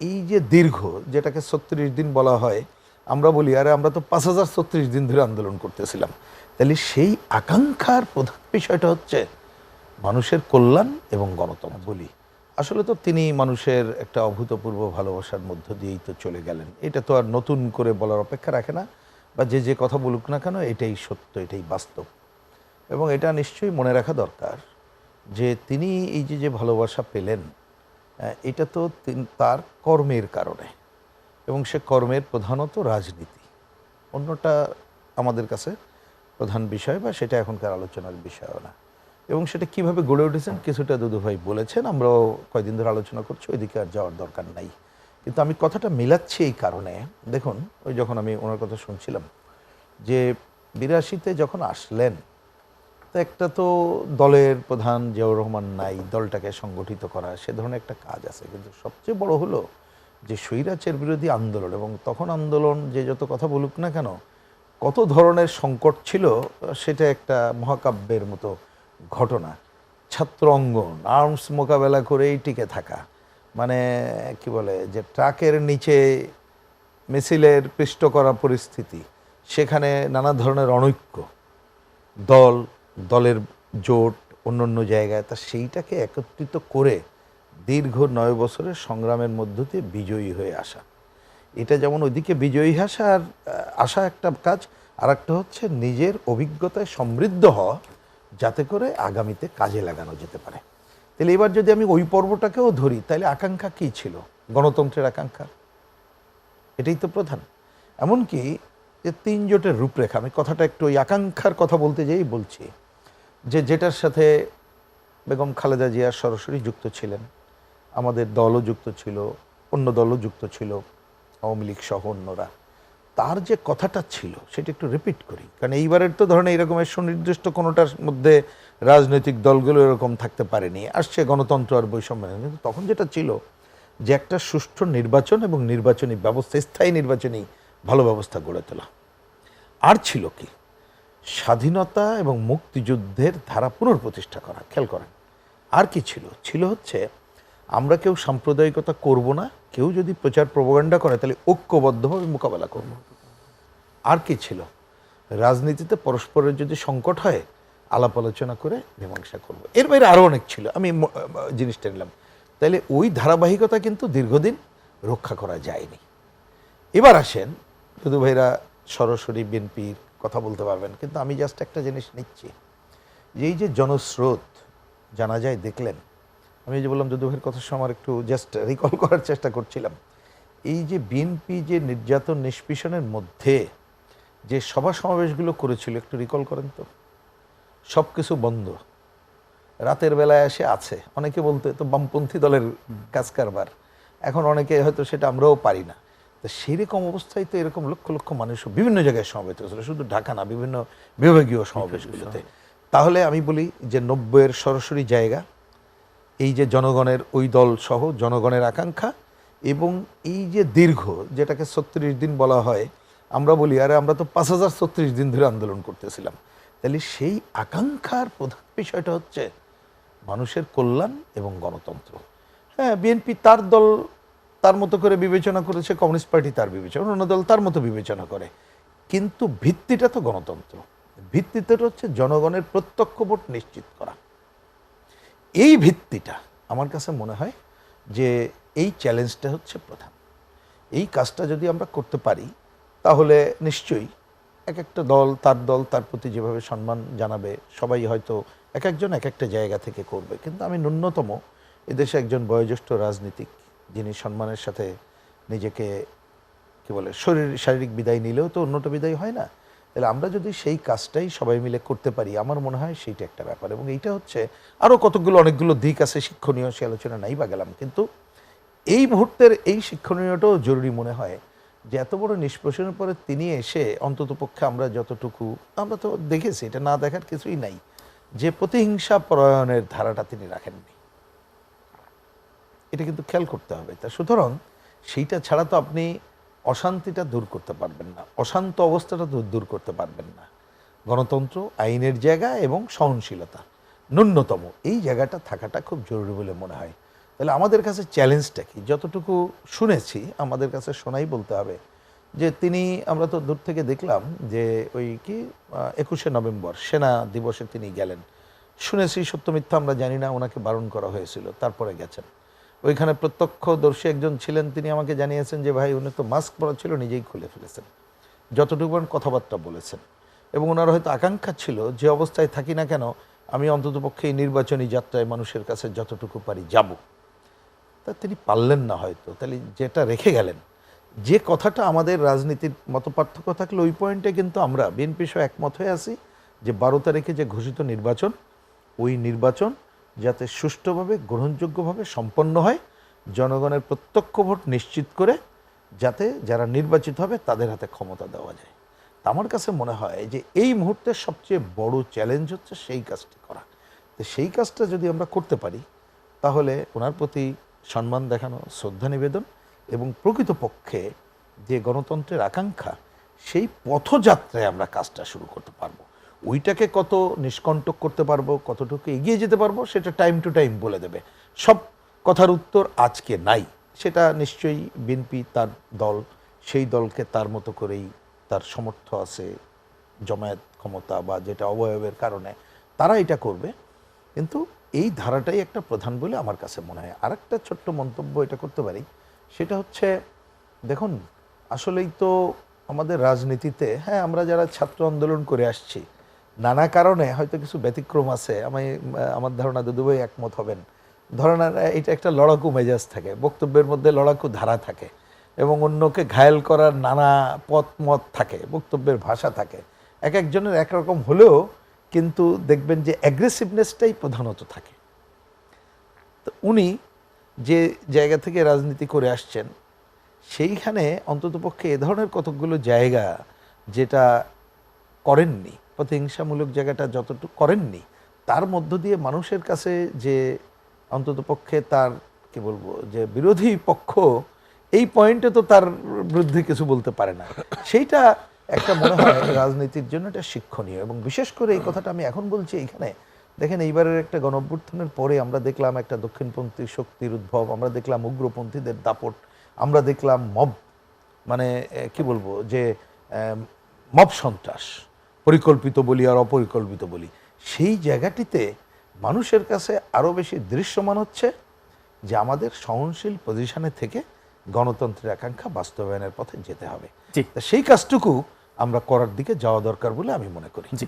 এই যে দীর্ঘ, যেটাকে ৩৬ দিন বলা হয়, আমরা বলি আরে আমরা তো ৫,০৩৬ দিন ধরে আন্দোলন করতেছিলাম। তাহলে সেই আকাঙ্ক্ষার প্রধান বিষয়টা হচ্ছে মানুষের কল্যাণ এবং গণতন্ত্র বলি। আসলে তো তিনি মানুষের একটা অভূতপূর্ব ভালোবাসার মধ্য দিয়েই তো চলে গেলেন। এটা তো আর নতুন করে বলার অপেক্ষা রাখে না, বা যে যে কথা বলুক না কেন এটাই সত্য, এটাই বাস্তব। এবং এটা নিশ্চয়ই মনে রাখা দরকার যে তিনি এই যে যে ভালোবাসা পেলেন, এটা তো তার কর্মের কারণে, এবং সে কর্মের প্রধানত রাজনীতি। অন্যটা আমাদের কাছে প্রধান বিষয় বা সেটা এখনকার আলোচনার বিষয়ও না। এবং সেটা কিভাবে গড়ে উঠেছেন কিছুটা দুদুভাই বলেছেন, আমরাও কয়েকদিন ধরে আলোচনা করছি, ওইদিকে আর যাওয়ার দরকার নাই। কিন্তু আমি কথাটা মিলাচ্ছি এই কারণে, দেখুন ওই যখন আমি ওনার কথা শুনছিলাম যে ৮২-তে যখন আসলেন, তো একটা তো দলের প্রধান জিয়াউর রহমান নাই, দলটাকে সংগঠিত করা সে ধরনের একটা কাজ আছে। কিন্তু সবচেয়ে বড় হলো যে স্বৈরাচার বিরোধী আন্দোলন, এবং তখন আন্দোলন যে যত কথা বলুক না কেন কত ধরনের সংকট ছিল, সেটা একটা মহাকাব্যের মতো ঘটনা। ছাত্র অঙ্গন আর্মস মোকাবেলা করেই টিকে থাকা, মানে কি বলে যে ট্রাকের নিচে মিছিলের পিষ্ট করা পরিস্থিতি, সেখানে নানা ধরনের অনৈক্য, দল দলের জোট অন্য অন্য জায়গায়, তা সেইটাকে একত্রিত করে দীর্ঘ ৯ বছরের সংগ্রামের মধ্য দিয়ে বিজয়ী হয়ে আসা, এটা যেমন ওইদিকে বিজয়ী আসা একটা কাজ, আর একটা হচ্ছে নিজের অভিজ্ঞতায় সমৃদ্ধ হওয়া, যাতে করে আগামীতে কাজে লাগানো যেতে পারে। তাহলে এবার যদি আমি ওই পর্বটাকেও ধরি, তাহলে আকাঙ্ক্ষা কী ছিল? গণতন্ত্রের আকাঙ্ক্ষা, এটাই তো প্রধান। এমনকি যে ৩ জোটের রূপরেখা, আমি কথাটা একটু ওই আকাঙ্ক্ষার কথা বলতে যেই বলছি, যে যেটার সাথে বেগম খালেদা জিয়া সরাসরি যুক্ত ছিলেন, আমাদের দলও যুক্ত ছিল, অন্য দলও যুক্ত ছিল, আওয়ামী লীগ সহ অন্যরা, তার যে কথাটা ছিল সেটা একটু রিপিট করি, কারণ এইবারের তো ধরেন এইরকমের সুনির্দিষ্ট কোনোটার মধ্যে রাজনৈতিক দলগুলো এরকম থাকতে পারেনি, আসছে গণতন্ত্র আর বৈষম্য। কিন্তু তখন যেটা ছিল যে একটা সুষ্ঠু নির্বাচন এবং নির্বাচনী ব্যবস্থা, স্থায়ী নির্বাচনী ভালো ব্যবস্থা গড়ে তোলা, আর ছিল কি স্বাধীনতা এবং মুক্তিযুদ্ধের ধারা পুনঃপ্রতিষ্ঠা করা। খেয়াল করেন আর কি ছিল, ছিল হচ্ছে আমরা কেউ সাম্প্রদায়িকতা করব না, কেউ যদি প্রচার প্রপাগান্ডা করে তাহলে ঐক্যবদ্ধভাবে মোকাবেলা করব। আর কি ছিল, রাজনীতিতে পরস্পরের যদি সংকট হয় আলাপ আলোচনা করে মীমাংসা করব। এর বাইরে আরও অনেক ছিল, আমি জিনিসটা নিলাম। তাইলে ওই ধারাবাহিকতা কিন্তু দীর্ঘদিন রক্ষা করা যায়নি। এবার আসেন, দুদু ভাইরা সরাসরি বিএনপির কথা বলতে পারবেন, কিন্তু আমি জাস্ট একটা জিনিস নিচ্ছি যে এই যে জনস্রোত জানা যায় দেখলেন, আমি যে বললাম দুদু ভাইয়ের কথার সময় আমার একটু জাস্ট রিকল করার চেষ্টা করছিলাম, এই যে বিএনপি যে নির্যাতন নিষ্পীষণের মধ্যে যে সভা সমাবেশগুলো করেছিল একটু রিকল করেন তো, সব কিছু বন্ধ, রাতের বেলায় এসে আছে, অনেকে বলতে তো বামপন্থী দলের কাজ কারবার, এখন অনেকে হয়তো সেটা আমরাও পারি না। তো সেরকম অবস্থায় তো এরকম লক্ষ লক্ষ মানুষ বিভিন্ন জায়গায় সমাবেত হয়েছিল, শুধু ঢাকা না, বিভিন্ন বিভাগীয় সমাবেশগুলোতে। তাহলে আমি বলি যে ৯০-এর সরাসরি জায়গা, এই যে জনগণের ওই দল সহ জনগণের আকাঙ্ক্ষা, এবং এই যে দীর্ঘ, যেটাকে ৩৬ দিন বলা হয়, আমরা বলি আরে আমরা তো ৫,০৩৬ দিন ধরে আন্দোলন করতেছিলাম। তাহলে সেই আকাঙ্ক্ষার প্রধান বিষয়টা হচ্ছে মানুষের কল্যাণ এবং গণতন্ত্র। হ্যাঁ, বিএনপি তার দল তার মতো করে বিবেচনা করেছে, কমিউনিস্ট পার্টি তার বিবেচনা, অন্য দল তার মতো বিবেচনা করে, কিন্তু ভিত্তিটা তো গণতন্ত্র। ভিত্তিটা হচ্ছে জনগণের প্রত্যক্ষ ভোট নিশ্চিত করা। এই ভিত্তিটা আমার কাছে মনে হয় যে এই চ্যালেঞ্জটা হচ্ছে প্রধান। এই কাজটা যদি আমরা করতে পারি তাহলে নিশ্চয়ই এক একটা দল তার প্রতি যেভাবে সম্মান জানাবে, সবাই হয়তো এক একজন এক একটা জায়গা থেকে করবে, কিন্তু আমি ন্যূনতম এদেশে একজন বয়োজ্যেষ্ঠ রাজনীতিক যিনি সম্মানের সাথে নিজেকে কি বলে শারীরিক বিদায় নিলেও তো অন্যটা বিদায় হয় না, তাহলে আমরা যদি সেই কাজটাই সবাই মিলে করতে পারি, আমার মনে হয় সেইটা একটা ব্যাপার। এবং এইটা হচ্ছে আরও কতগুলো অনেকগুলো দিক আছে শিক্ষণীয়, সে আলোচনা নাই বা গেলাম, কিন্তু এই মুহূর্তের এই শিক্ষণীয়টাও জরুরি মনে হয় যে এত বড় নিষ্পেষণের পরে তিনি এসে অন্ততপক্ষে আমরা যতটুকু, আমরা তো দেখেছি, এটা না দেখার কিছুই নাই, যে প্রতিহিংসা পরায়ণের ধারাটা তিনি রাখেননি, এটা কিন্তু খেয়াল করতে হবে। তা সুতরাং সেইটা ছাড়া তো আপনি অশান্তিটা দূর করতে পারবেন না, অশান্ত অবস্থাটা দূর করতে পারবেন না। গণতন্ত্র, আইনের জায়গা এবং সহনশীলতা ন্যূনতম এই জায়গাটা থাকাটা খুব জরুরি বলে মনে হয়। তাহলে আমাদের কাছে চ্যালেঞ্জটা কি? যতটুকু শুনেছি আমাদের কাছে শোনাই বলতে হবে যে তিনি, আমরা তো দূর থেকে দেখলাম যে ওই কি 21শে নভেম্বর সেনা দিবসে তিনি গেলেন। শুনেছি সত্য মিথ্যা আমরা জানি না, ওনাকে বারণ করা হয়েছিল, তারপরে গেছেন। ওইখানে প্রত্যক্ষদর্শী একজন ছিলেন, তিনি আমাকে জানিয়েছেন যে ভাই উনি তো মাস্ক পরা ছিল, নিজেই খুলে ফেলেছেন, যতটুকু কথাবার্তা বলেছেন। এবং ওনার হয়তো আকাঙ্ক্ষা ছিল যে অবস্থায় থাকি না কেন আমি অন্ততপক্ষে এই নির্বাচনী যাত্রায় মানুষের কাছে যতটুকু পারি যাব। তা তিনি পারলেন না হয়তো। তাহলে যেটা রেখে গেলেন, যে কথাটা আমাদের রাজনীতির মতপার্থক্য থাকলে ওই পয়েন্টে কিন্তু আমরা বিএনপি সহ একমত হয়ে আছি যে 12 তারিখে যে ঘোষিত নির্বাচন, ওই নির্বাচন যাতে সুষ্ঠুভাবে গ্রহণযোগ্যভাবে সম্পন্ন হয়, জনগণের প্রত্যক্ষ ভোট নিশ্চিত করে যাতে যারা নির্বাচিত হবে তাদের হাতে ক্ষমতা দেওয়া যায়। তা আমার কাছে মনে হয় যে এই মুহূর্তের সবচেয়ে বড় চ্যালেঞ্জ হচ্ছে সেই কাজটি করা। তো সেই কাজটা যদি আমরা করতে পারি তাহলে ওনার প্রতি সম্মান দেখানো, শ্রদ্ধা নিবেদন এবং প্রকৃতপক্ষে যে গণতন্ত্রের আকাঙ্ক্ষা, সেই পথযাত্রায় আমরা কাজটা শুরু করতে পারবো। ওইটাকে কত নিষ্কণ্টক করতে পারবো, কতটুকু এগিয়ে যেতে পারবো, সেটা টাইম টু টাইম বলে দেবে। সব কথার উত্তর আজকে নাই, সেটা নিশ্চয়ই বিএনপি তার দল, সেই দলকে তার মতো করেই তার সমর্থ আছে, জমায়েত ক্ষমতা বা যেটা অবয়বের কারণে তারা এটা করবে। কিন্তু এই ধারাটাই একটা প্রধান বলে আমার কাছে মনে হয়। আরেকটা ছোট্ট মন্তব্য এটা করতে পারি, সেটা হচ্ছে দেখুন আসলেই তো আমাদের রাজনীতিতে, হ্যাঁ আমরা যারা ছাত্র আন্দোলন করে আসছি নানা কারণে হয়তো কিছু ব্যতিক্রম আছে, আমার ধারণা দুদুভাই একমত হবেন। ধরেন এটা একটা লড়াকু মেজাজ থাকে, বক্তব্যের মধ্যে লড়াকু ধারা থাকে এবং অন্যকে ঘায়েল করার নানা পথ মত থাকে, বক্তব্যের ভাষা থাকে, এক একজনের একরকম হলেও কিন্তু দেখবেন যে অ্যাগ্রেসিভনেসটাই প্রধানত থাকে। তো উনি যে জায়গা থেকে রাজনীতি করে আসছেন সেইখানে অন্ততপক্ষে এ ধরনের কতকগুলো জায়গা যেটা করেননি, প্রতিহিংসামূলক জায়গাটা যতটুকু করেননি, তার মধ্য দিয়ে মানুষের কাছে যে অন্ততপক্ষে তার কি বলবো যে বিরোধী পক্ষ এই পয়েন্টে তো তার বিরুদ্ধে কিছু বলতে পারে না, সেইটা একটা মনে হয় রাজনীতির জন্য এটা শিক্ষণীয়। এবং বিশেষ করে এই কথাটা আমি এখন বলছি এইখানে, দেখেন এইবারের একটা গণঅভ্যুত্থানের পরে আমরা দেখলাম একটা দক্ষিণপন্থী শক্তির উদ্ভব, আমরা দেখলাম উগ্রপন্থীদের দাপট, আমরা দেখলাম মব, মানে কি বলবো যে মব সন্ত্রাস, পরিকল্পিত বলি আর অপরিকল্পিত বলি, সেই জায়গাটিতে মানুষের কাছে আরও বেশি দৃশ্যমান হচ্ছে যে আমাদের সহনশীল পজিশনে থেকে গণতন্ত্রের আকাঙ্ক্ষা বাস্তবায়নের পথে যেতে হবে। তা সেই কাজটুকু আমরা করার দিকে যাওয়া দরকার বলে আমি মনে করি। জি,